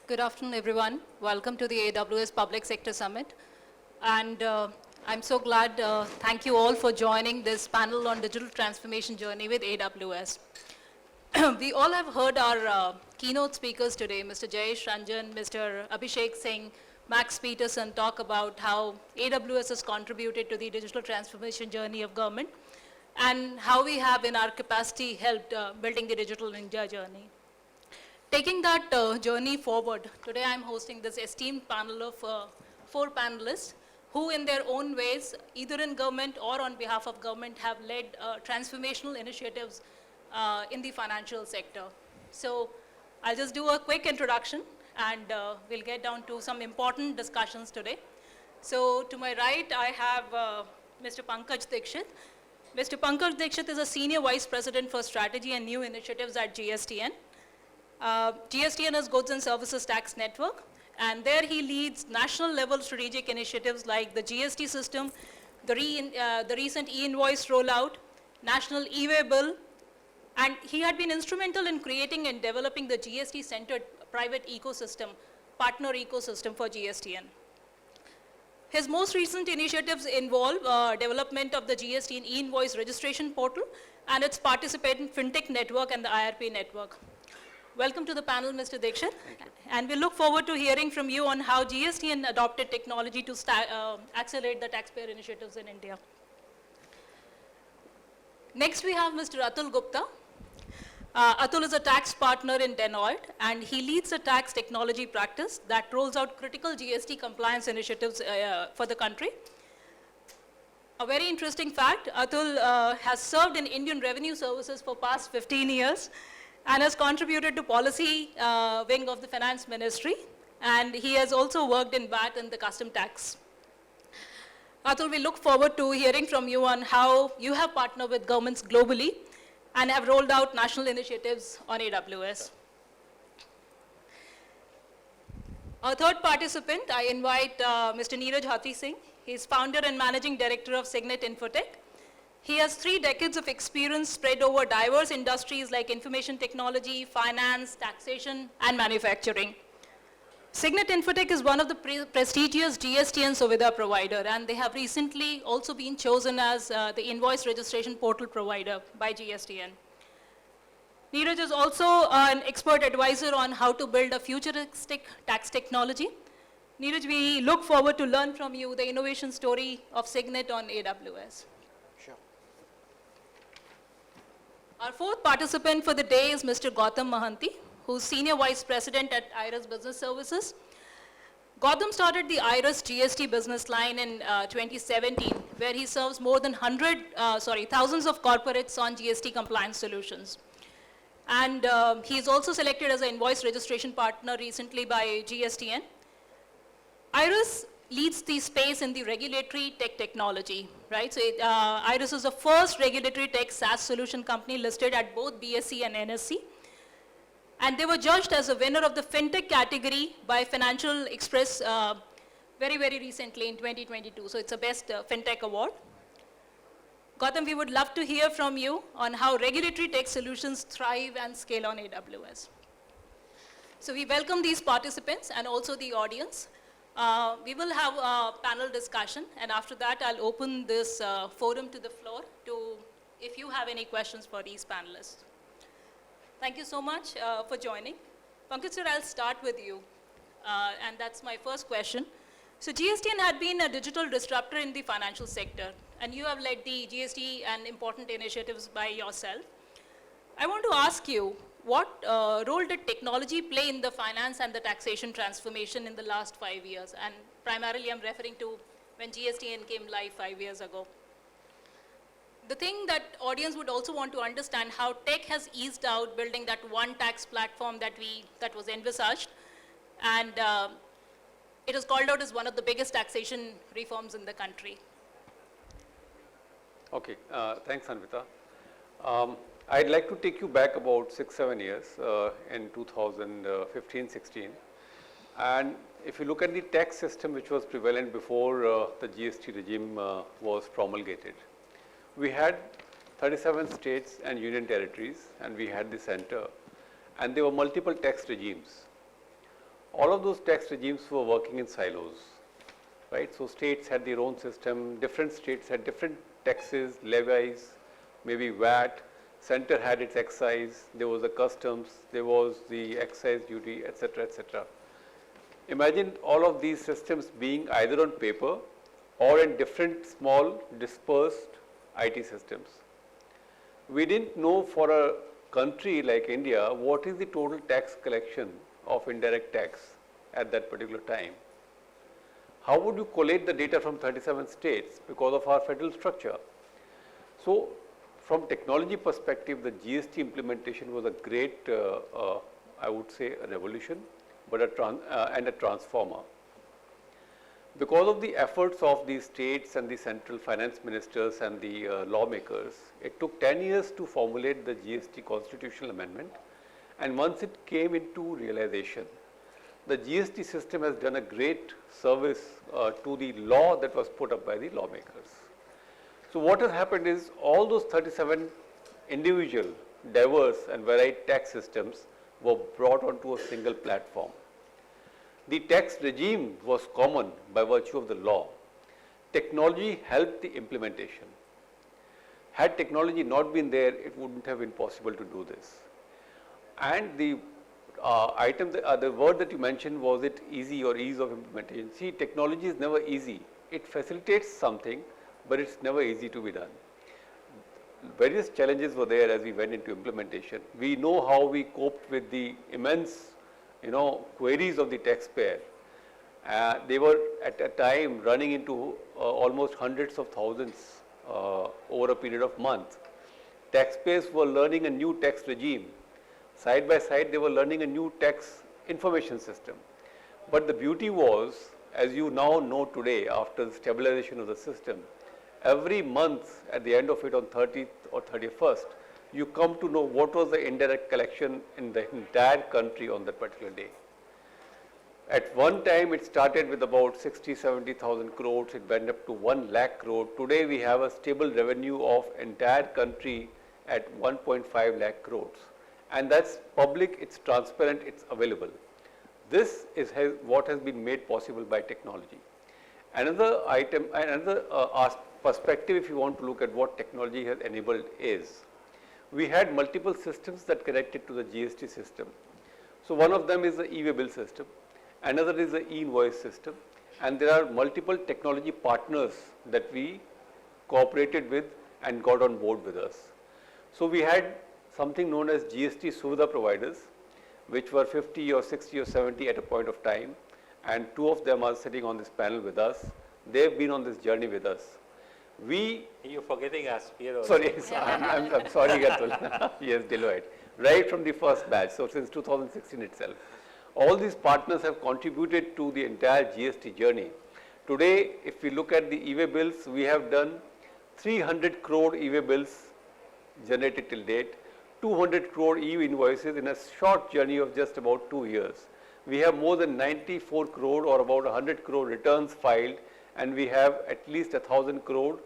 Good afternoon, everyone. Welcome to the AWS Public Sector Summit. And I'm so glad, thank you all for joining this panel on digital transformation journey with AWS. We all have heard our keynote speakers today, Mr. Jayesh Ranjan, Mr. Abhishek Singh, Max Peterson, talk about how AWS has contributed to the digital transformation journey of government and how we have in our capacity helped building the digital India journey. Taking that journey forward, today I'm hosting this esteemed panel of 4 panelists who in their own ways, either in government or on behalf of government, have led transformational initiatives in the financial sector. So I'll just do a quick introduction and we'll get down to some important discussions today. So to my right, I have Mr. Pankaj Dikshit. Mr. Pankaj Dikshit is a Senior Vice President for Strategy and New Initiatives at GSTN. GSTN is Goods and Services Tax Network, and there he leads national level strategic initiatives like the GST system, the recent e-invoice rollout, national e-way bill, and he had been instrumental in creating and developing the GST-centered private ecosystem, partner ecosystem for GSTN. His most recent initiatives involve development of the GST and e-invoice registration portal and its participating fintech network and the IRP network. Welcome to the panel, Mr. Dikshit. And we look forward to hearing from you on how GSTN adopted technology to accelerate the taxpayer initiatives in India. Next, we have Mr. Atul Gupta. Atul is a tax partner in Deloitte, and he leads a tax technology practice that rolls out critical GST compliance initiatives for the country. A very interesting fact, Atul has served in Indian Revenue Services for past 15 years. And has contributed to policy wing of the finance ministry. And he has also worked in VAT and the custom tax. Atul, we look forward to hearing from you on how you have partnered with governments globally and have rolled out national initiatives on AWS. Our third participant, I invite Mr. Neeraj Hathi Singh. He's founder and managing director of Signet Infotech. He has 3 decades of experience spread over diverse industries like information technology, finance, taxation, and manufacturing. Signet Infotech is one of the prestigious GST and Suvidha provider, and they have recently also been chosen as the invoice registration portal provider by GSTN. Neeraj is also an expert advisor on how to build a futuristic tax technology. Neeraj, we look forward to learn from you the innovation story of Signet on AWS. Our fourth participant for the day is Mr. Gautam Mahanti, who's Senior Vice President at IRIS Business Services. Gautam started the IRIS GST business line in 2017, where he serves more than thousands of corporates on GST compliance solutions. And he's also selected as an invoice registration partner recently by GSTN. IRIS leads the space in the regulatory tech technology, right? So IRIS is the first regulatory tech SaaS solution company listed at both BSE and NSE. And they were judged as a winner of the fintech category by Financial Express very, very recently in 2022. So it's a best fintech award. Gautam, we would love to hear from you on how regulatory tech solutions thrive and scale on AWS. So we welcome these participants and also the audience. We will have a panel discussion, and after that, I'll open this forum to the floor if you have any questions for these panelists. Thank you so much for joining. Pankaj sir, I'll start with you, and that's my first question. So GSTN had been a digital disruptor in the financial sector, and you have led the GST and important initiatives by yourself. I want to ask you, what role did technology play in the finance and the taxation transformation in the last 5 years? And primarily, I'm referring to when GSTN came live 5 years ago. The thing that audience would also want to understand how tech has eased out building that one tax platform that was envisaged. And it is called out as one of the biggest taxation reforms in the country. Okay, thanks, Anvita. I'd like to take you back about 6-7 years in 2015-16. And if you look at the tax system which was prevalent before the GST regime was promulgated, we had 37 states and union territories, and we had the center, and there were multiple tax regimes. all of those tax regimes were working in silos, right? So states had their own system, different states had different taxes, levies, maybe VAT, center had its excise, there was the customs, there was the excise duty, etc., etc. Imagine all of these systems being either on paper or in different small dispersed IT systems. We didn't know for a country like India what is the total tax collection of indirect tax at that particular time. How would you collate the data from 37 states because of our federal structure? So, from technology perspective, the GST implementation was a great, I would say, a revolution, but a transformer. Because of the efforts of the states and the central finance ministers and the lawmakers, it took 10 years to formulate the GST constitutional amendment, and once it came into realization, the GST system has done a great service to the law that was put up by the lawmakers. So what has happened is all those 37 individual, diverse and varied tax systems were brought onto a single platform. The tax regime was common by virtue of the law. Technology helped the implementation. Had technology not been there, it wouldn't have been possible to do this. And the the word that you mentioned, was it easy or ease of implementation? See, technology is never easy. It facilitates something, but it's never easy to be done. Various challenges were there as we went into implementation. We know how we coped with the immense, queries of the taxpayer. They were at a time running into almost hundreds of thousands over a period of months. Taxpayers were learning a new tax regime. Side by side, they were learning a new tax information system. But the beauty was, as you now know today, after the stabilization of the system, every month at the end of it on 30th or 31st, you come to know what was the indirect collection in the entire country on that particular day. At one time, it started with about 60-70,000 crores. It went up to 1 lakh crore. Today, we have a stable revenue of entire country at 1.5 lakh crores. And that's public, it's transparent, it's available. This is what has been made possible by technology. Another item, another perspective, if you want to look at what technology has enabled, is we had multiple systems that connected to the GST system. So one of them is the e-way bill system, another is the e-invoice system, and there are multiple technology partners that we cooperated with and got on board with us. So we had something known as GST Suvidha providers, which were 50 or 60 or 70 at a point of time, and 2 of them are sitting on this panel with us. They've been on this journey with us. You're forgetting us here also. Sorry, I'm sorry, Gatul. Yes, Deloitte. Right from the first batch, so since 2016 itself. All these partners have contributed to the entire GST journey. Today, if we look at the e-way bills, we have done 300 crore e-way bills generated till date, 200 crore e-invoices in a short journey of just about 2 years. We have more than 94 crore or about 100 crore returns filed, and we have at least 1,000 crore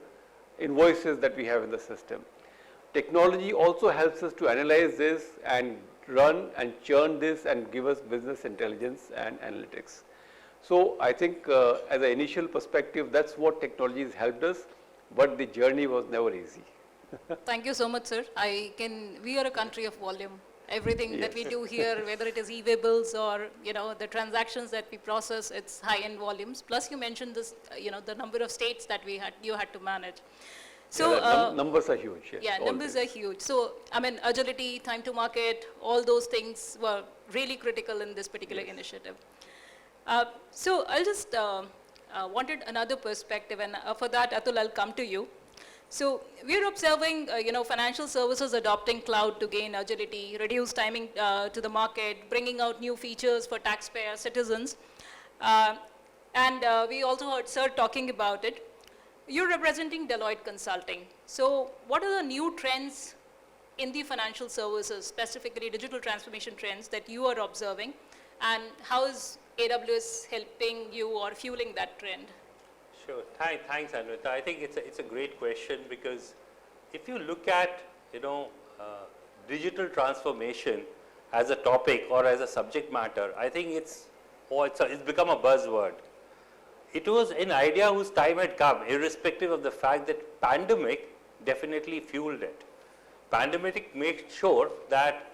invoices that we have in the system. Technology also helps us to analyze this and run and churn this and give us business intelligence and analytics. So I think as an initial perspective, that's what technology has helped us, but the journey was never easy. Thank you so much, sir. We are a country of volume. Everything that we do here, whether it is e-way bills or, the transactions that we process, it's high-end volumes. Plus you mentioned this, the number of states that you had to manage. So numbers are huge. Yes, yeah, numbers are huge. So, agility, time to market, all those things were really critical in this particular initiative. So I'll just wanted another perspective, and for that, Atul, I'll come to you. So we're observing, financial services adopting cloud to gain agility, reduce timing to the market, bringing out new features for taxpayer citizens. And we also heard Sir talking about it. You're representing Deloitte Consulting. So what are the new trends in the financial services, specifically digital transformation trends that you are observing? And how is AWS helping you or fueling that trend? Sure. Thanks, Anvita. I think it's a great question, because if you look at digital transformation as a topic or as a subject matter, I think it's or it's become a buzzword. It was an idea whose time had come, irrespective of the fact that pandemic definitely fueled it. Pandemic made sure that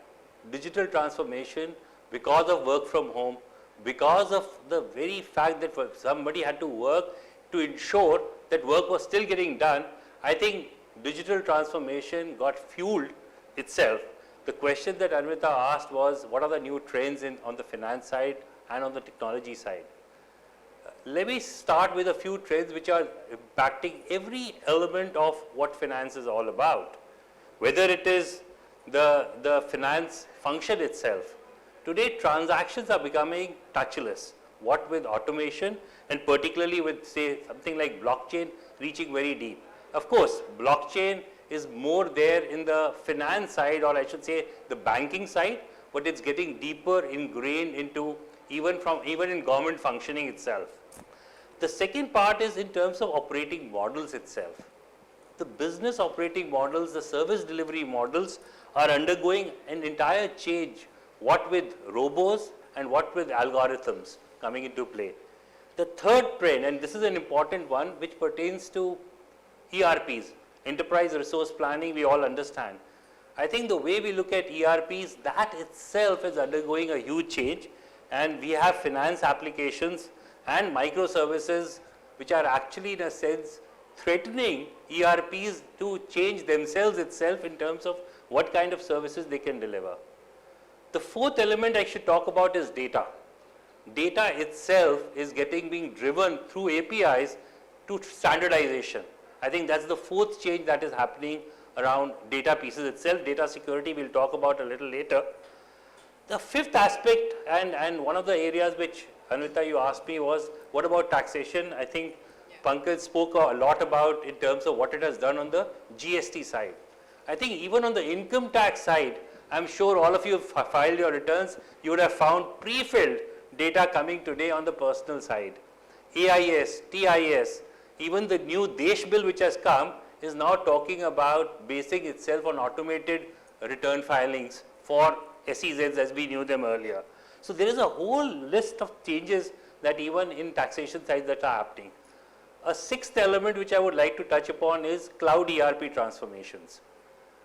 digital transformation, because of work from home, because of the very fact that somebody had to work to ensure that work was still getting done, I think digital transformation got fueled itself. The question that Anvita asked was, what are the new trends on the finance side and on the technology side? Let me start with a few trends which are impacting every element of what finance is all about. Whether it is the finance function itself. Today, transactions are becoming touchless. What with automation and particularly with, say, something like blockchain reaching very deep. Of course, blockchain is more there in the finance side, or I should say the banking side, but it's getting deeper ingrained into even in government functioning itself. The second part is in terms of operating models itself. The business operating models, the service delivery models are undergoing an entire change, what with robos and what with algorithms coming into play. The third trend, and this is an important one, which pertains to ERPs, enterprise resource planning, we all understand. I think the way we look at ERPs, that itself is undergoing a huge change, and we have finance applications and microservices which are actually in a sense threatening ERPs to change themselves itself in terms of what kind of services they can deliver. The fourth element I should talk about is data. Data itself is being driven through APIs to standardization. I think that's the fourth change that is happening around data pieces itself. Data security we'll talk about a little later. The fifth aspect, and one of the areas which Anvita you asked me was, what about taxation? I think Pankaj spoke a lot about in terms of what it has done on the GST side. I think even on the income tax side, I'm sure all of you have filed your returns, you would have found pre-filled data coming today on the personal side. AIS, TIS, even the new Desh bill which has come is now talking about basing itself on automated return filings for SEZs as we knew them earlier. So there is a whole list of changes that even in taxation side that are happening. A sixth element which I would like to touch upon is cloud ERP transformations.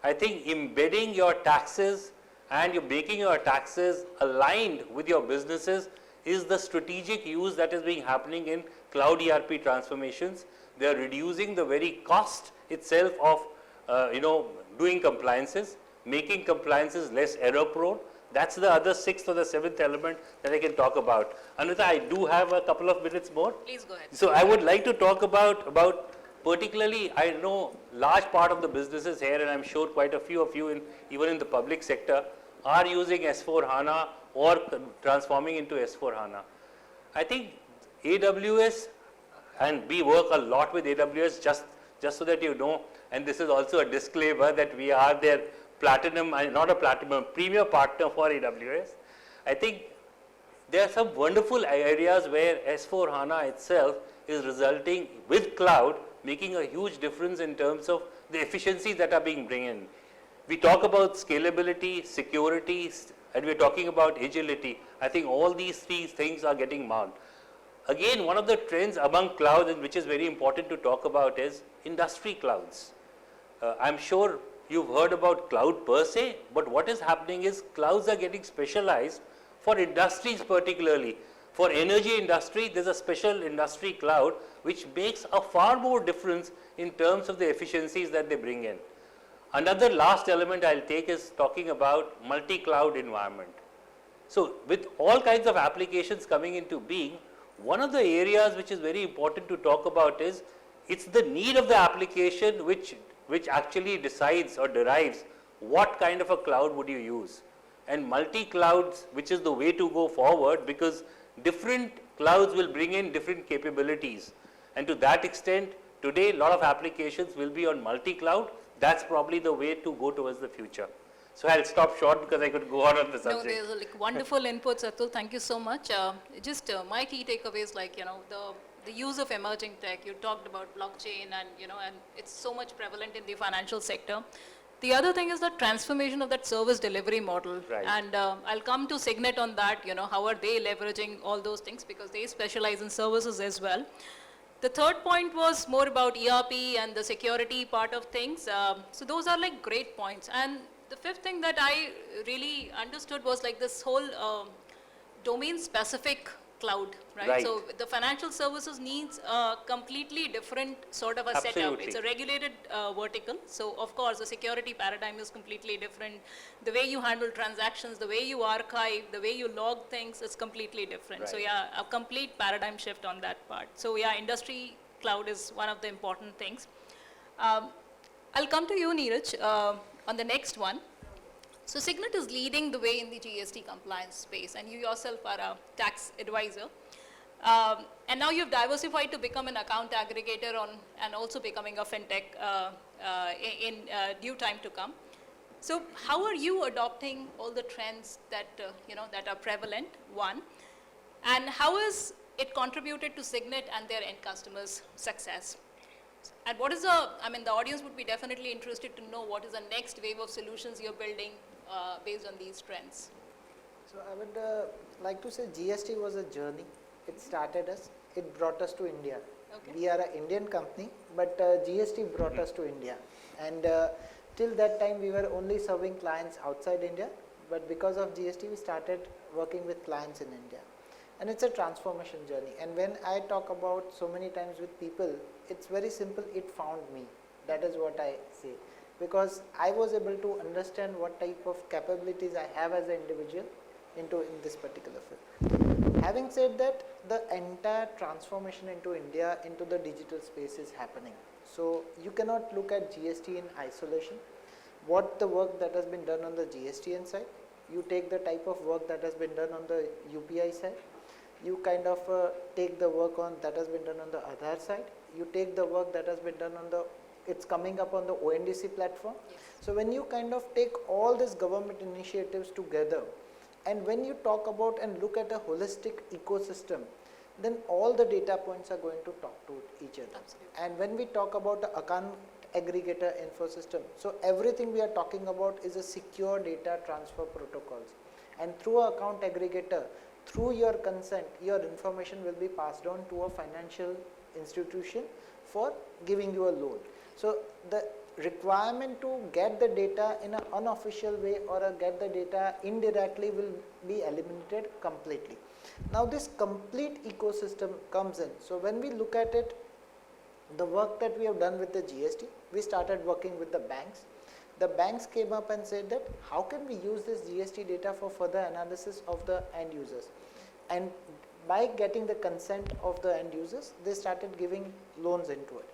I think embedding your taxes and you're making your taxes aligned with your businesses is the strategic use that is being happening in cloud ERP transformations. They are reducing the very cost itself of doing compliances, making compliances less error prone. That's the other sixth or the seventh element that I can talk about. Anvita, I do have a couple of minutes more. Please go ahead. So I would like to talk about particularly, I know large part of the businesses here, and I'm sure quite a few of you even in the public sector are using S4HANA or transforming into S4HANA. I think AWS, and we work a lot with AWS just so that you know, and this is also a disclaimer that we are their platinum, not a platinum, premier partner for AWS. I think there are some wonderful areas where S4HANA itself is resulting with cloud, making a huge difference in terms of the efficiencies that are being brought in. We talk about scalability, security, and we're talking about agility. I think all these three things are getting marked. Again, one of the trends among clouds, and which is very important to talk about, is industry clouds. I'm sure you've heard about cloud per se, but what is happening is clouds are getting specialized for industries particularly. For energy industry, there's a special industry cloud which makes a far more difference in terms of the efficiencies that they bring in. Another last element I'll take is talking about multi-cloud environment. So with all kinds of applications coming into being, one of the areas which is very important to talk about is it's the need of the application which actually decides or derives what kind of a cloud would you use. And multi-clouds, which is the way to go forward, because different clouds will bring in different capabilities. And to that extent, today a lot of applications will be on multi-cloud. That's probably the way to go towards the future. So I'll stop short because I could go on the subject. No, there's wonderful inputs, Atul. Thank you so much. My key takeaways, the use of emerging tech. You talked about blockchain and it's so much prevalent in the financial sector. The other thing is the transformation of that service delivery model. Right. And I'll come to Signet on that, how are they leveraging all those things because they specialize in services as well. The third point was more about ERP and the security part of things. So those are like great points. And the fifth thing that I really understood was like this whole domain specific cloud, right? Right. So the financial services needs a completely different sort of a setup. Absolutely. It's a regulated vertical. So of course the security paradigm is completely different. The way you handle transactions, the way you archive, the way you log things is completely different. So Right. yeah, a complete paradigm shift on that part. So yeah, industry cloud is one of the important things. I'll come to you, Neeraj, on the next one. So Signet is leading the way in the GST compliance space, and you yourself are a tax advisor. And now you've diversified to become an account aggregator and also becoming a fintech in due time to come. So how are you adopting all the trends that, that are prevalent, one? And how has it contributed to Signet and their end customers' success? And what is the audience would be definitely interested to know what is the next wave of solutions you're building based on these trends. So I would like to say GST was a journey. It started us, it brought us to India. Okay. We are an Indian company, but GST brought us to India. And till that time we were only serving clients outside India, but because of GST we started working with clients in India. And it's a transformation journey. And when I talk about so many times with people, it's very simple, it found me. That is what I say. Because I was able to understand what type of capabilities I have as an individual in this particular field. Having said that, the entire transformation into India, into the digital space is happening. So you cannot look at GST in isolation. What the work that has been done on the GSTN side, you take the type of work that has been done on the UPI side, you kind of take the work on that has been done on the Aadhaar side, you take the work that has been done on the, it's coming up on the ONDC platform. Yes. So when you kind of take all these government initiatives together, and when you talk about and look at a holistic ecosystem, then all the data points are going to talk to each other. Absolutely. And when we talk about the account aggregator infosystem, so everything we are talking about is a secure data transfer protocols. And through an account aggregator, through your consent, your information will be passed on to a financial institution for giving you a loan. So the requirement to get the data in an unofficial way or get the data indirectly will be eliminated completely. Now this complete ecosystem comes in. So when we look at it, the work that we have done with the GST, we started working with the banks. The banks came up and said that how can we use this GST data for further analysis of the end users, and by getting the consent of the end users, they started giving loans into it.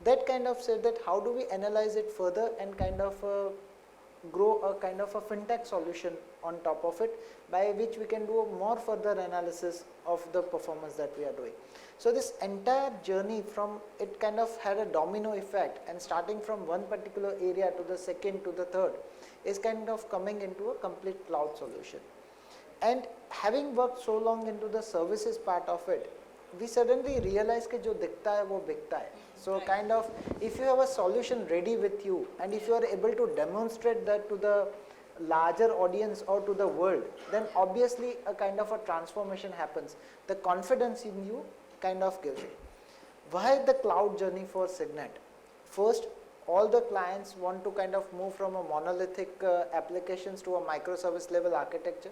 That kind of said that how do we analyze it further and kind of grow a kind of a fintech solution on top of it, by which we can do a more further analysis of the performance that we are doing. So this entire journey from it kind of had a domino effect, and starting from one particular area to the second to the third is kind of coming into a complete cloud solution. And having worked so long into the services part of it, we suddenly realize that jo dikhta hai wo bikta hai. So kind of if you have a solution ready with you, and if you are able to demonstrate that to the larger audience or to the world, then obviously a kind of a transformation happens. The confidence in you kind of gives it. Why the cloud journey for Signet? First, all the clients want to kind of move from a monolithic applications to a microservice level architecture.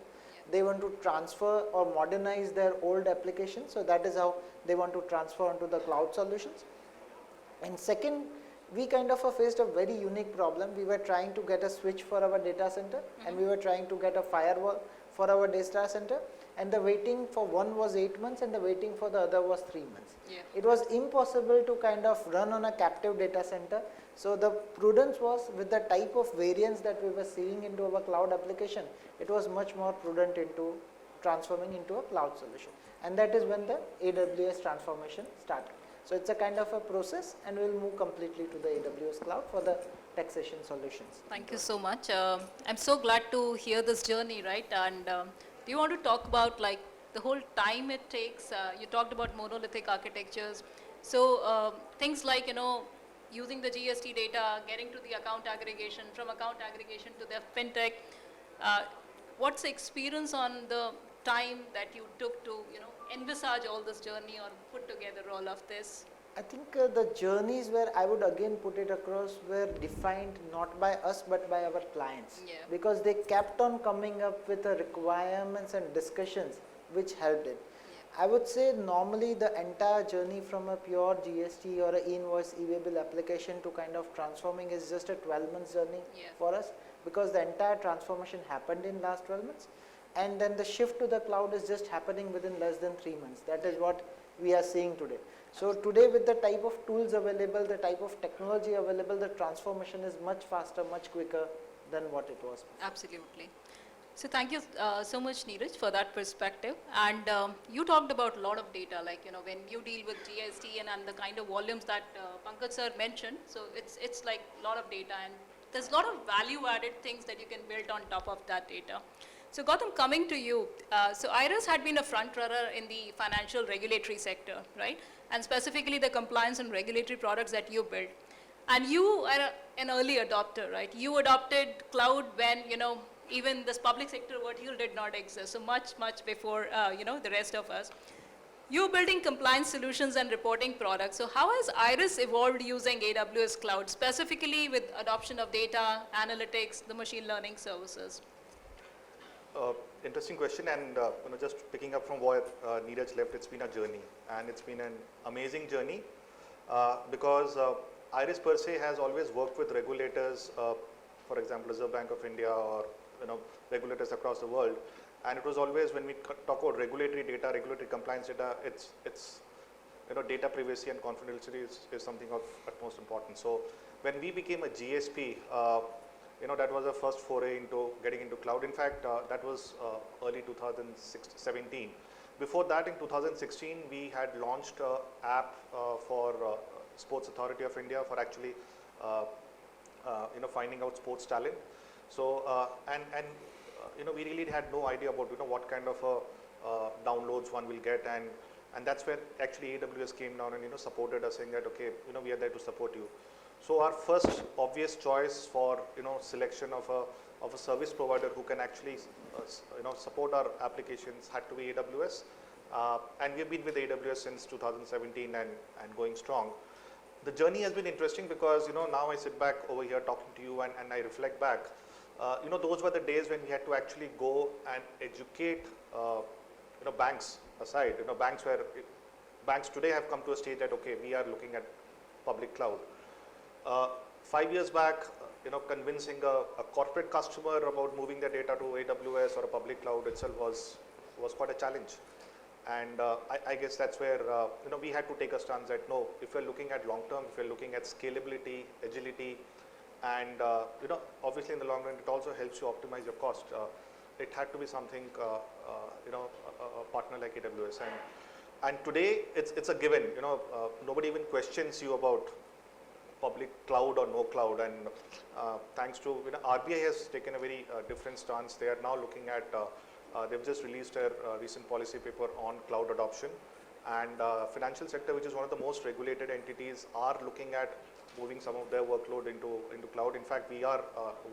They want to transfer or modernize their old applications, so that is how they want to transfer onto the cloud solutions. And second, we kind of faced a very unique problem. We were trying to get a switch for our data center, and we were trying to get a firewall for our data center, and the waiting for one was 8 months and the waiting for the other was 3 months. Yeah. It was impossible to kind of run on a captive data center. So the prudence was, with the type of variance that we were seeing into our cloud application, it was much more prudent into transforming into a cloud solution. And that is when the AWS transformation started. So it's a kind of a process, and we'll move completely to the AWS cloud for the taxation solutions. Thank you so much. I'm so glad to hear this journey, right? And do you want to talk about like the whole time it takes? You talked about monolithic architectures. So things like, using the GST data, getting to the account aggregation, from account aggregation to the fintech. What's the experience on the time that you took to, envisage all this journey or put together all of this? I think the journeys where I would again put it across were defined not by us but by our clients, Yeah. because they kept on coming up with the requirements and discussions which helped it. I would say normally the entire journey from a pure GST or an e-invoice e-waybill application to kind of transforming is just a 12 months journey Yeah. for us, because the entire transformation happened in last 12 months, and then the shift to the cloud is just happening within less than 3 months. That is what we are seeing today. So today with the type of tools available, the type of technology available, the transformation is much faster, much quicker than what it was. Absolutely. So thank you so much, Neeraj, for that perspective. And you talked about a lot of data, like, when you deal with GST and the kind of volumes that Pankaj sir mentioned. So it's like a lot of data, and there's a lot of value-added things that you can build on top of that data. So Gautam, coming to you, so IRIS had been a front runner in the financial regulatory sector, right? And specifically the compliance and regulatory products that you built. And you are an early adopter, right? You adopted cloud when, even this public sector vertical did not exist, so much before, the rest of us. You're building compliance solutions and reporting products. So how has IRIS evolved using AWS cloud, specifically with adoption of data, analytics, the machine learning services? Interesting question, and just picking up from where Neeraj left, it's been a journey, and it's been an amazing journey because IRIS per se has always worked with regulators, for example, Reserve Bank of India, or regulators across the world. And it was always, when we talk about regulatory data, regulatory compliance data, it's data privacy and confidentiality is something of utmost importance. So when we became a GSP, that was the first foray into getting into cloud. In fact, that was early 2017. Before that, in 2016, we had launched an app for Sports Authority of India for actually finding out sports talent. So we really had no idea about what kind of downloads one will get, and that's where actually AWS came down and supported us, saying that okay, we are there to support you. So our first obvious choice for selection of a service provider who can actually support our applications had to be AWS, and we've been with AWS since 2017 and going strong. The journey has been interesting because now I sit back over here talking to you and I reflect back. Those were the days when we had to actually go and educate banks aside. Banks today have come to a stage that okay, we are looking at public cloud. 5 years back, convincing a corporate customer about moving their data to AWS or a public cloud itself was quite a challenge. And I guess that's where we had to take a stance that no, if we're looking at long term, if we're looking at scalability, agility, and obviously in the long run it also helps you optimize your cost. It had to be something a partner like AWS, and today it's a given. Nobody even questions you about public cloud or no cloud, and thanks to RBI has taken a very different stance. They are now looking at they've just released a recent policy paper on cloud adoption, and financial sector, which is one of the most regulated entities, are looking at moving some of their workload into cloud. In fact, we are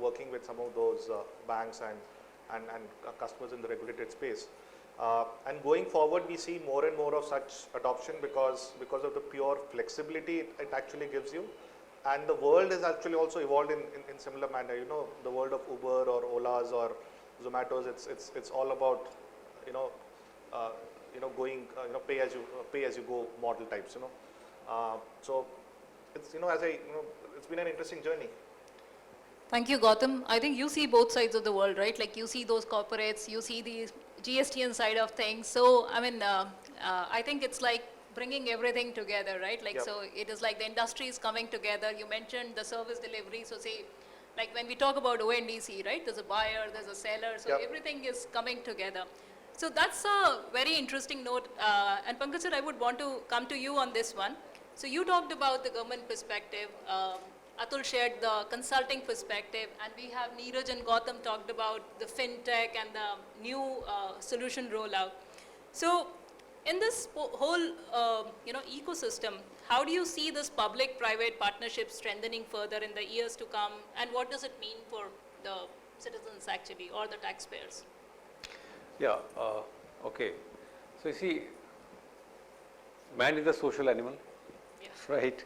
working with some of those banks and customers in the regulated space. And going forward, we see more and more of such adoption because of the pure flexibility it actually gives you. And the world has actually also evolved in similar manner. The world of Uber or Ola's or Zomato's, it's all about going pay as you go model types. So it's it's been an interesting journey. Thank you, Gautam. I think you see both sides of the world, right? Like you see those corporates, you see the GSTN side of things. So I mean, I think it's like bringing everything together, right? Like, yep. So it is like the industry is coming together. You mentioned the service delivery. So say, like when we talk about ONDC, right? There's a buyer, there's a seller. So yep. everything is coming together. So that's a very interesting note. And Pankaj sir, I would want to come to you on this one. So you talked about the government perspective. Atul shared the consulting perspective, and we have Neeraj and Gautam talked about the fintech and the new solution rollout. So in this whole, ecosystem, how do you see this public-private partnership strengthening further in the years to come, and what does it mean for the citizens actually, or the taxpayers? Yeah, okay. So you see, man is a social animal, Yeah. right?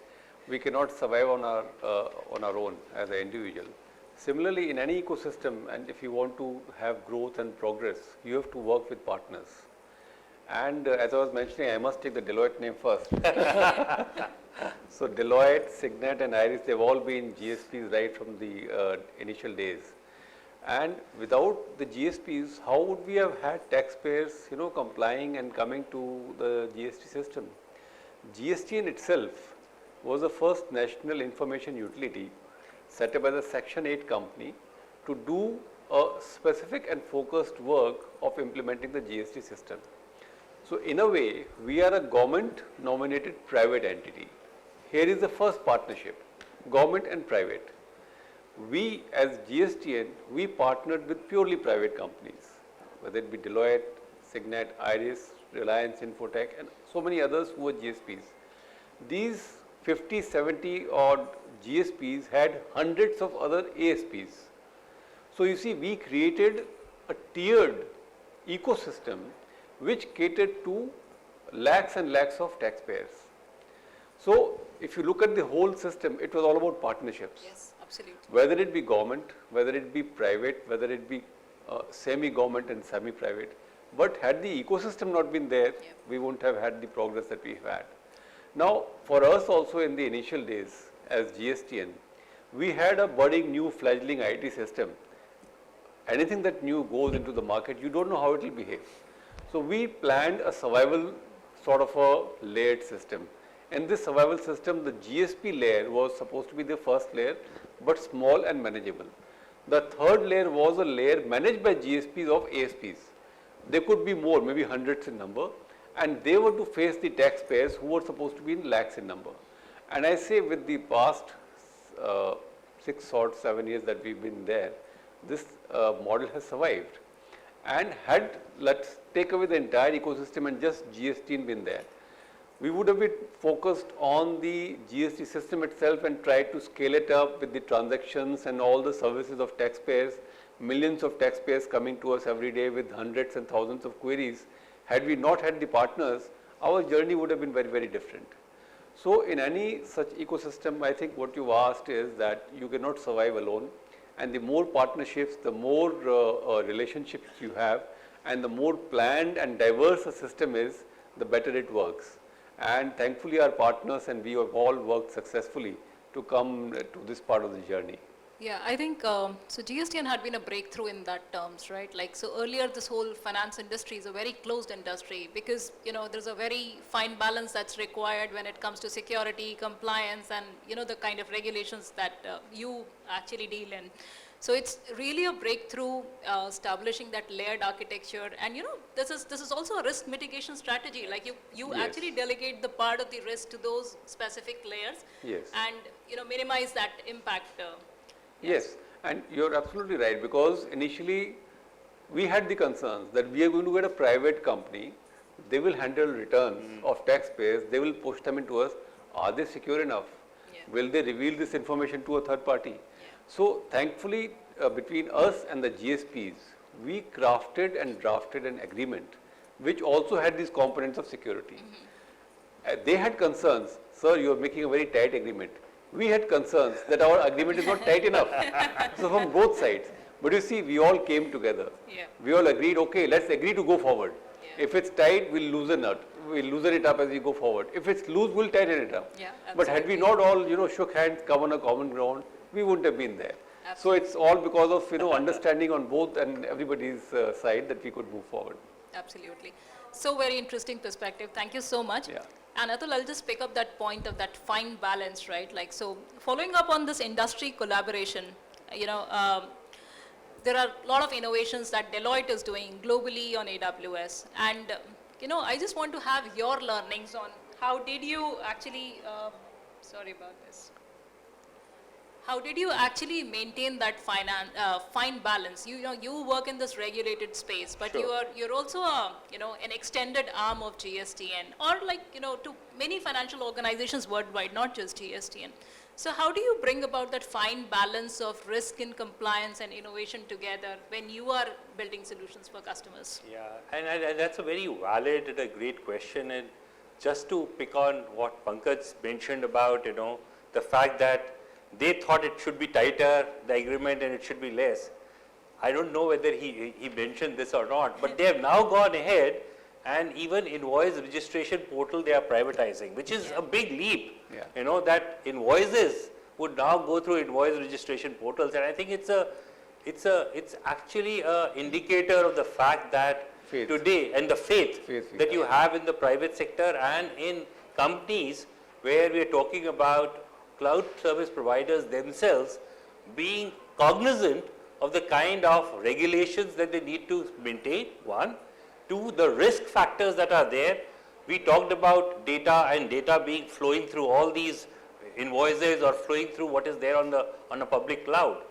We cannot survive on our own as an individual. Similarly, in any ecosystem, and if you want to have growth and progress, you have to work with partners. And as I was mentioning, I must take the Deloitte name first. So Deloitte, Signet and IRIS, they've all been GSPs right from the initial days. And without the GSPs, how would we have had taxpayers, complying and coming to the GST system? GST in itself was the first national information utility set up by the Section 8 company to do a specific and focused work of implementing the GST system. So in a way, we are a government nominated private entity. Here is the first partnership, government and private. We as GSTN, we partnered with purely private companies, whether it be Deloitte, Signet, IRIS, Reliance Infotech and so many others who were GSPs. These 50, 70 odd GSPs had hundreds of other ASPs. So you see, we created a tiered ecosystem which catered to lakhs and lakhs of taxpayers. So if you look at the whole system, it was all about partnerships. Yes, absolutely. Whether it be government, whether it be private, whether it be semi-government and semi-private. But had the ecosystem not been there, Yeah. we wouldn't have had the progress that we've had. Now, for us also in the initial days as GSTN, we had a budding new fledgling IT system. Anything that new goes into the market, you don't know how it will behave. So we planned a survival sort of a layered system. In this survival system, the GSP layer was supposed to be the first layer, but small and manageable. The third layer was a layer managed by GSPs of ASPs. They could be more, maybe hundreds in number, and they were to face the taxpayers who were supposed to be in lakhs in number. And I say with the past 6 or 7 years that we've been there, this model has survived. And had, let's take away the entire ecosystem and just GST been there, we would have been focused on the GST system itself and tried to scale it up with the transactions and all the services of taxpayers, millions of taxpayers coming to us every day with hundreds and thousands of queries. Had we not had the partners, our journey would have been very, very different. So in any such ecosystem, I think what you've asked is that you cannot survive alone, and the more partnerships, the more relationships you have, and the more planned and diverse a system is, the better it works. And thankfully our partners and we have all worked successfully to come to this part of the journey. Yeah, I think, so GSTN had been a breakthrough in that terms, right? Like, so earlier this whole finance industry is a very closed industry because, there's a very fine balance that's required when it comes to security, compliance, and, the kind of regulations that you actually deal in. So it's really a breakthrough establishing that layered architecture, and this is also a risk mitigation strategy. Like you Yes. actually delegate the part of the risk to those specific layers, Yes. and minimize that impact. Yes, and you're absolutely right, because initially we had the concerns that we are going to get a private company, they will handle returns of taxpayers, they will push them into us. Are they secure enough? Yeah. Will they reveal this information to a third party? So thankfully, between us and the GSPs, we crafted and drafted an agreement which also had these components of security. They had concerns, sir, you are making a very tight agreement. We had concerns that our agreement is not tight enough. So from both sides. But you see, we all came together. Yeah. We all agreed, okay, let's agree to go forward. Yeah. If it's tight, we'll loosen it up as we go forward. If it's loose, we'll tighten it up. Yeah, But had we not all, shook hands, come on a common ground, we wouldn't have been there. So Absolutely. it's all because of, understanding on both and everybody's side that we could move forward. Absolutely. So very interesting perspective. Thank you so much. Yeah. And Atul, I'll just pick up that point of that fine balance, right? Like, so following up on this industry collaboration, there are a lot of innovations that Deloitte is doing globally on AWS. And, I just want to have your learnings on how did you actually, sorry about this. How did you actually maintain that fine balance? You know, you work in this regulated space, but Sure. you're also an extended arm of GSTN, or like to many financial organizations worldwide, not just GSTN. So how do you bring about that fine balance of risk and compliance and innovation together when you are building solutions for customers? Yeah, and that's a very valid and a great question. And just to pick on what Pankaj mentioned about, the fact that they thought it should be tighter, the agreement, and it should be less. I don't know whether he mentioned this or not, but they have now gone ahead and even invoice registration portal they are privatizing, which is a big leap. Yeah. That invoices would now go through invoice registration portals, and I think it's actually a indicator of the fact that Faith. today, and the faith we that you have. have in the private sector and in companies where we are talking about cloud service providers themselves being cognizant of the kind of regulations that they need to maintain, one. Two, the risk factors that are there. We talked about data and data being flowing through all these invoices or flowing through what is there on a public cloud.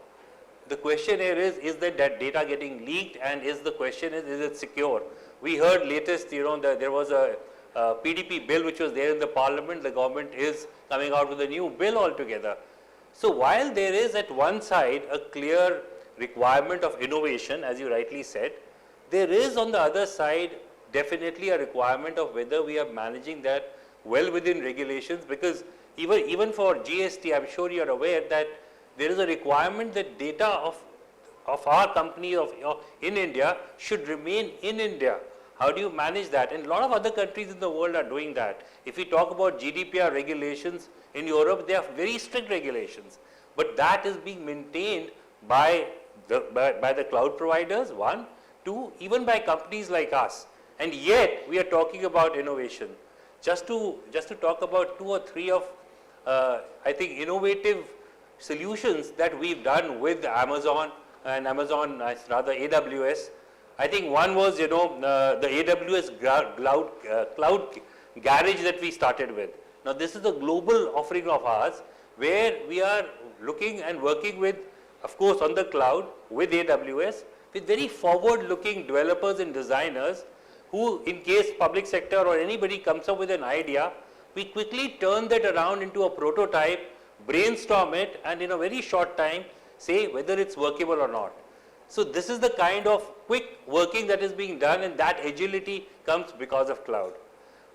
The question here is that data getting leaked, and is it secure? We heard latest, that there was a PDP bill which was there in the parliament. The government is coming out with a new bill altogether. So while there is at one side a clear requirement of innovation, as you rightly said, there is on the other side definitely a requirement of whether we are managing that well within regulations, because even for GST, I'm sure you are aware that there is a requirement that data of our company in India should remain in India. How do you manage that? And a lot of other countries in the world are doing that. If we talk about GDPR regulations in Europe, they have very strict regulations, but that is being maintained by the cloud providers, one. Two, even by companies like us. And yet we are talking about innovation. Just to talk about two or three of I think innovative solutions that we've done with Amazon and rather AWS. I think one was the AWS cloud garage that we started with. Now this is a global offering of ours where we are looking and working with, of course, on the cloud with AWS, with very forward-looking developers and designers who, in case public sector or anybody comes up with an idea, we quickly turn that around into a prototype, brainstorm it, and in a very short time say whether it's workable or not. So this is the kind of quick working that is being done, and that agility comes because of cloud.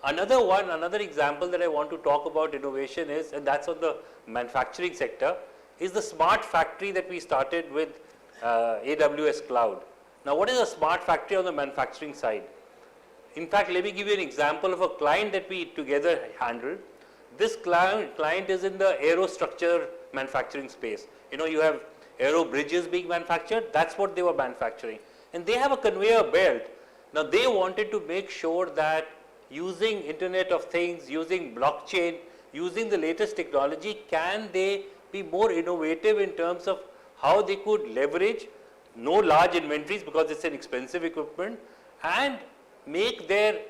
Another example that I want to talk about innovation is, and that's on the manufacturing sector, is the smart factory that we started with AWS Cloud. Now what is a smart factory on the manufacturing side? In fact, let me give you an example of a client that we together handled. This client is in the aerostructure manufacturing space. You have aero bridges being manufactured, that's what they were manufacturing. And they have a conveyor belt. Now they wanted to make sure that using Internet of Things, using blockchain, using the latest technology, can they be more innovative in terms of how they could leverage no large inventories because it's an expensive equipment, and make their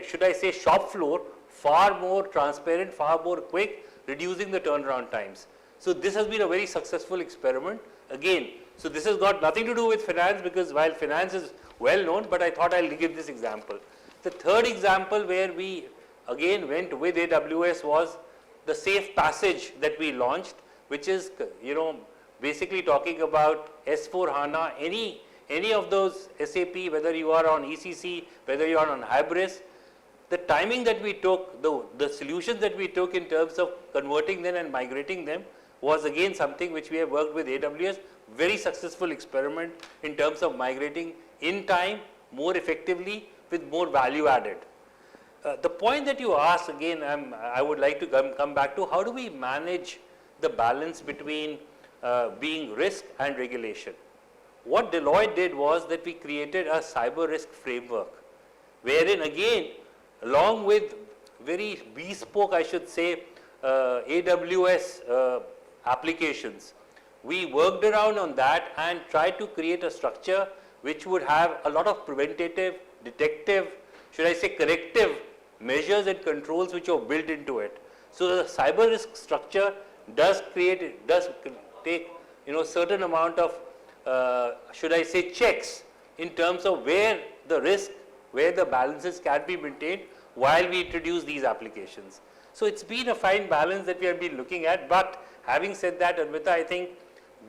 should I say shop floor far more transparent, far more quick, reducing the turnaround times. So this has been a very successful experiment. Again, so this has got nothing to do with finance, because while finance is well known, but I thought I'll give this example. The third example where we again went with AWS was the Safe Passage that we launched, which is basically talking about S/4HANA, any of those SAP, whether you are on ECC, whether you are on Hybris, the timing that we took, the solutions that we took in terms of converting them and migrating them was again something which we have worked with AWS, very successful experiment in terms of migrating in time, more effectively, with more value added. The point that you asked again, I would like to come back to, how do we manage the balance between being risk and regulation? What Deloitte did was that we created a cyber risk framework, wherein again, along with very bespoke, I should say, AWS applications, we worked around on that and tried to create a structure which would have a lot of preventative, detective, should I say corrective measures and controls which are built into it. So the cyber risk structure does take, certain amount of, should I say, checks in terms of where the risk, where the balances can be maintained while we introduce these applications. So it's been a fine balance that we have been looking at, but having said that, Admita, I think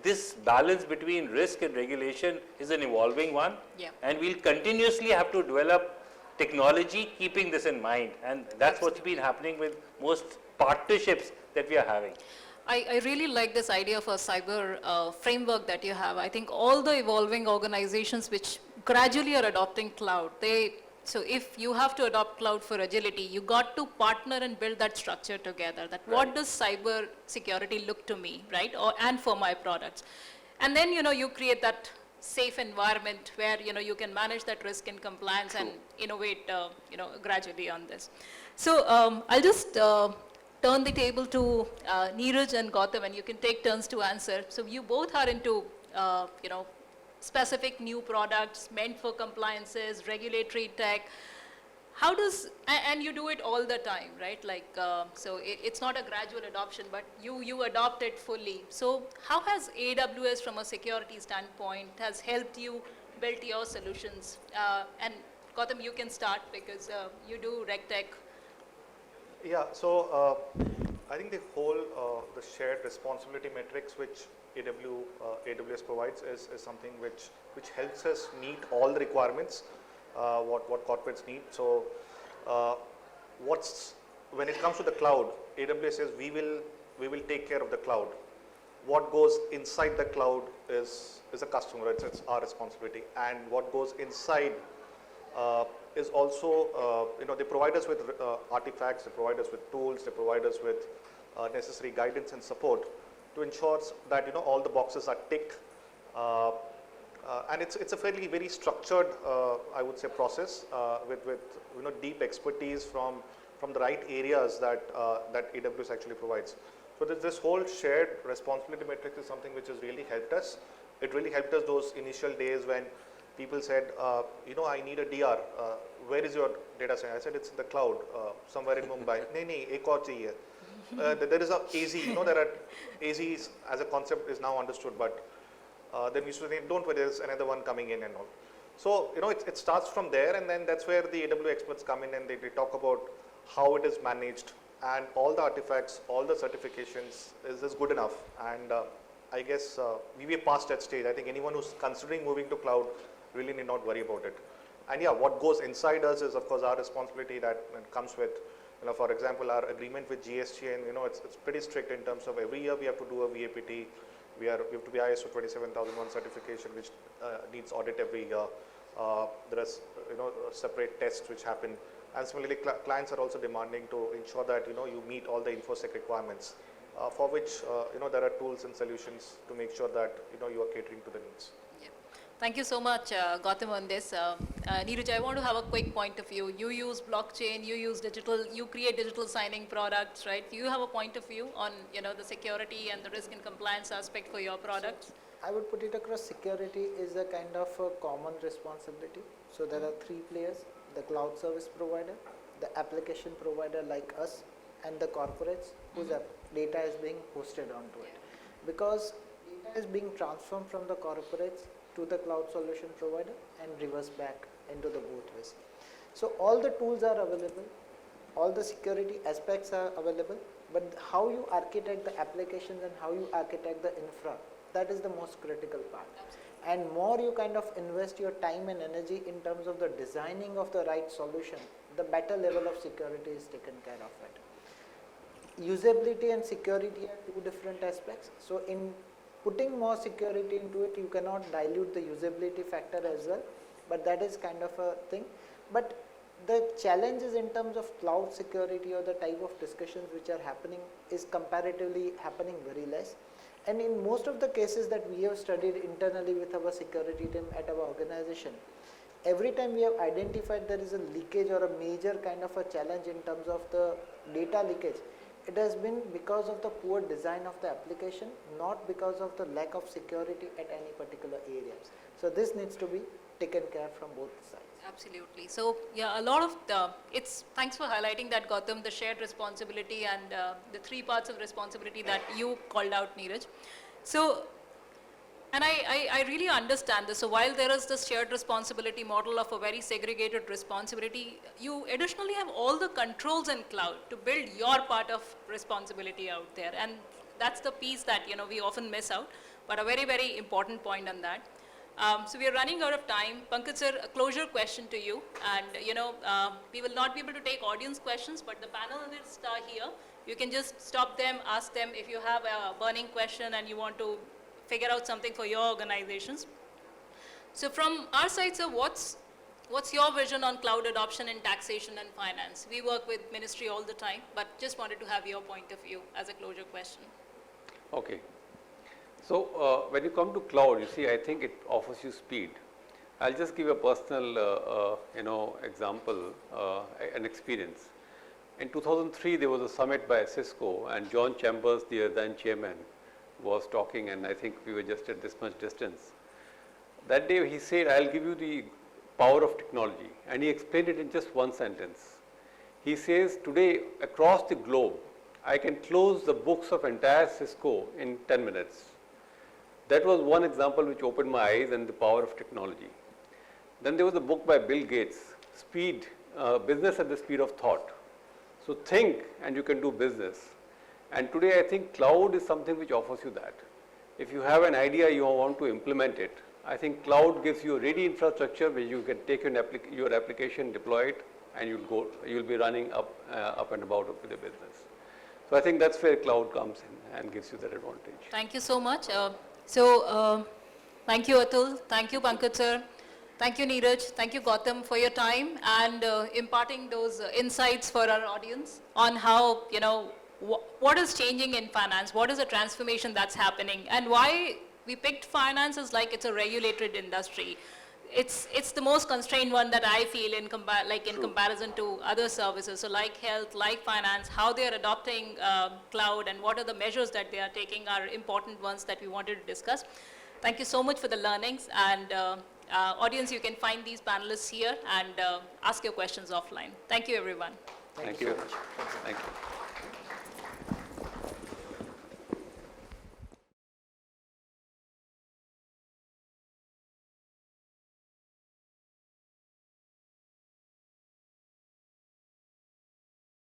this balance between risk and regulation is an evolving one. Yeah. And we'll continuously have to develop technology keeping this in mind, and that's what's been happening with most partnerships that we are having. I really like this idea of a cyber framework that you have. I think all the evolving organizations which gradually are adopting cloud, so if you have to adopt cloud for agility, you got to partner and build that structure together, that what does cyber security look to me, right? And for my products. And then, you create that safe environment where, you can manage that risk and compliance and innovate, gradually on this. So I'll just turn the table to Neeraj and Gautam, and you can take turns to answer. So you both are into, specific new products meant for compliances, regulatory tech. How does, and you do it all the time, right? Like, so it's not a gradual adoption, but you adopt it fully. So how has AWS from a security standpoint has helped you build your solutions? And Gautam, you can start because you do RegTech. Yeah, so I think the whole the shared responsibility metrics which AWS provides is something which helps us meet all the requirements what corporates need. So when it comes to the cloud, AWS says we will take care of the cloud. What goes inside the cloud is a customer, it's our responsibility, and what goes inside is also, they provide us with artifacts, they provide us with tools, they provide us with necessary guidance and support to ensure that, all the boxes are ticked. And it's a very structured, I would say, process with deep expertise from the right areas that AWS actually provides. So this whole shared responsibility metric is something which has really helped us. It really helped us those initial days when people said, I need a DR. Where is your data center? I said, it's in the cloud, somewhere in Mumbai. Nahi, ek aur chahiye. There is a AZ, there are AZs as a concept is now understood, but then we used to say, don't worry, there's another one coming in and all. So, it starts from there, and then that's where the AWS experts come in and they talk about how it is managed, and all the artifacts, all the certifications is good enough. And I guess we were past that stage. I think anyone who's considering moving to cloud really need not worry about it. And yeah, what goes inside us is of course our responsibility that comes with, for example, our agreement with GST, and it's pretty strict in terms of every year we have to do a VAPT. We have to be ISO 27001 certification, which needs audit every year. There is separate tests which happen, and similarly clients are also demanding to ensure that you meet all the InfoSec requirements, for which there are tools and solutions to make sure that you are catering to the needs. Thank you so much, Gautam, on this. Neeraj, I want to have a quick point of view. You use blockchain, you use digital, you create digital signing products, right? Do you have a point of view on, the security and the risk and compliance aspect for your products? I would put it across, security is a kind of a common responsibility. So there are three players: the cloud service provider, the application provider like us, and the corporates whose data is being hosted onto it. Because data is being transformed from the corporates to the cloud solution provider and reverse back into the both ways. So all the tools are available, all the security aspects are available, but how you architect the applications and how you architect the infra, that is the most critical part. And more you kind of invest your time and energy in terms of the designing of the right solution, the better level of security is taken care of it. Usability and security are two different aspects. So in putting more security into it, you cannot dilute the usability factor as well, but that is kind of a thing. But the challenges in terms of cloud security or the type of discussions which are happening is comparatively happening very less. And in most of the cases that we have studied internally with our security team at our organization, every time we have identified there is a leakage or a major kind of a challenge in terms of the data leakage, it has been because of the poor design of the application, not because of the lack of security at any particular areas. So this needs to be taken care from both sides. Absolutely. So, yeah, a lot of thanks for highlighting that, Gautam, the shared responsibility and the three parts of responsibility that you called out, Neeraj. So, and I really understand this. So while there is this shared responsibility model of a very segregated responsibility, you additionally have all the controls in cloud to build your part of responsibility out there. And that's the piece that, we often miss out, but a very, very important point on that. So we are running out of time. Pankaj sir, a closure question to you. And, we will not be able to take audience questions, but the panelists are here. You can just stop them, ask them if you have a burning question and you want to figure out something for your organizations. So from our side, sir, what's your vision on cloud adoption in taxation and finance? We work with ministry all the time, but just wanted to have your point of view as a closure question. Okay. So when you come to cloud, you see, I think it offers you speed. I'll just give a personal, example, an experience. In 2003, there was a summit by Cisco, and John Chambers, the then chairman, was talking, and I think we were just at this much distance. That day he said, I'll give you the power of technology, and he explained it in just one sentence. He says, today across the globe, I can close the books of entire Cisco in 10 minutes. That was one example which opened my eyes and the power of technology. Then there was a book by Bill Gates, Business at the Speed of Thought. So think and you can do business. And today I think cloud is something which offers you that. If you have an idea, you want to implement it, I think cloud gives you a ready infrastructure where you can take your application, deploy it, and you'll be running up and about with your business. So I think that's where cloud comes in and gives you that advantage. Thank you so much. Thank you, Atul. Thank you, Pankaj sir. Thank you, Neeraj. Thank you, Gautam, for your time and imparting those insights for our audience on how, what is changing in finance, what is the transformation that's happening, and why we picked finance as like it's a regulated industry. It's the most constrained one that I feel in comparison to other services. So like health, like finance, how they are adopting cloud and what are the measures that they are taking are important ones that we wanted to discuss. Thank you so much for the learnings, and audience, you can find these panelists here and ask your questions offline. Thank you, everyone. Thank you. Thank you.